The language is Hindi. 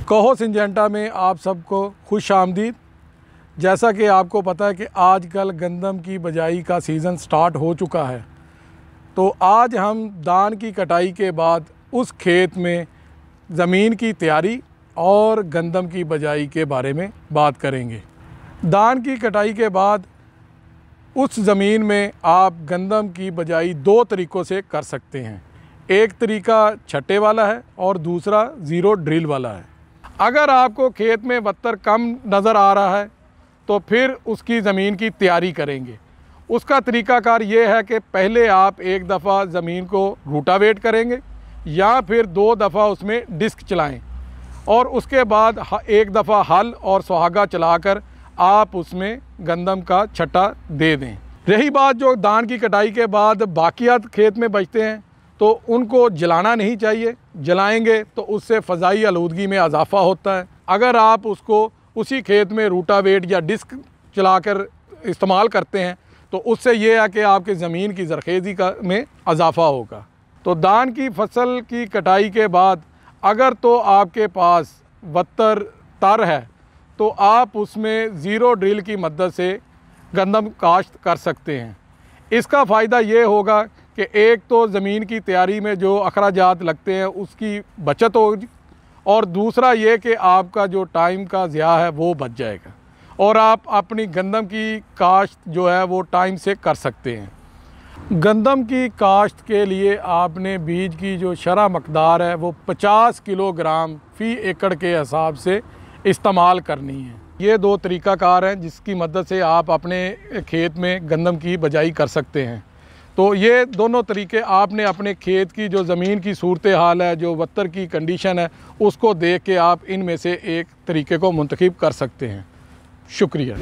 कहो सिंजेंटा में आप सबको खुश आमदीद। जैसा कि आपको पता है कि आजकल गंदम की बजाई का सीज़न स्टार्ट हो चुका है, तो आज हम धान की कटाई के बाद उस खेत में ज़मीन की तैयारी और गंदम की बजाई के बारे में बात करेंगे। धान की कटाई के बाद उस ज़मीन में आप गंदम की बजाई दो तरीक़ों से कर सकते हैं। एक तरीका छट्टे वाला है और दूसरा ज़ीरो ड्रिल वाला है। अगर आपको खेत में बत्तर कम नज़र आ रहा है तो फिर उसकी ज़मीन की तैयारी करेंगे। उसका तरीक़ाकार ये है कि पहले आप एक दफ़ा ज़मीन को रूटावेट करेंगे या फिर दो दफ़ा उसमें डिस्क चलाएं और उसके बाद एक दफ़ा हल और सुहागा चलाकर आप उसमें गंदम का छट्टा दे दें। रही बात जो धान की कटाई के बाद बाकियात खेत में बचते हैं तो उनको जलाना नहीं चाहिए। जलाएंगे तो उससे फ़ज़ाई आलूदगी में इजाफ़ा होता है। अगर आप उसको उसी खेत में रूटावेट या डिस्क चलाकर इस्तेमाल करते हैं तो उससे ये है कि आपके ज़मीन की ज़रख़ेज़ी का में इजाफ़ा होगा। तो धान की फसल की कटाई के बाद अगर तो आपके पास बत्तर तर है तो आप उसमें ज़ीरो ड्रिल की मदद से गंदम काश्त कर सकते हैं। इसका फ़ायदा ये होगा कि एक तो ज़मीन की तैयारी में जो अखराजात लगते हैं उसकी बचत होगी और दूसरा ये कि आपका जो टाइम का ज़िया है वो बच जाएगा और आप अपनी गंदम की काश्त जो है वो टाइम से कर सकते हैं। गंदम की काश्त के लिए आपने बीज की जो शरह मकदार है वो 50 किलोग्राम फ़ी एकड़ के हिसाब से इस्तेमाल करनी है। ये दो तरीक़ाकार हैं जिसकी मदद से आप अपने खेत में गंदम की बजाई कर सकते हैं। तो ये दोनों तरीके आपने अपने खेत की जो ज़मीन की सूरत हाल है, जो बत्तर की कंडीशन है, उसको देख के आप इनमें से एक तरीके को मुंतखब कर सकते हैं। शुक्रिया।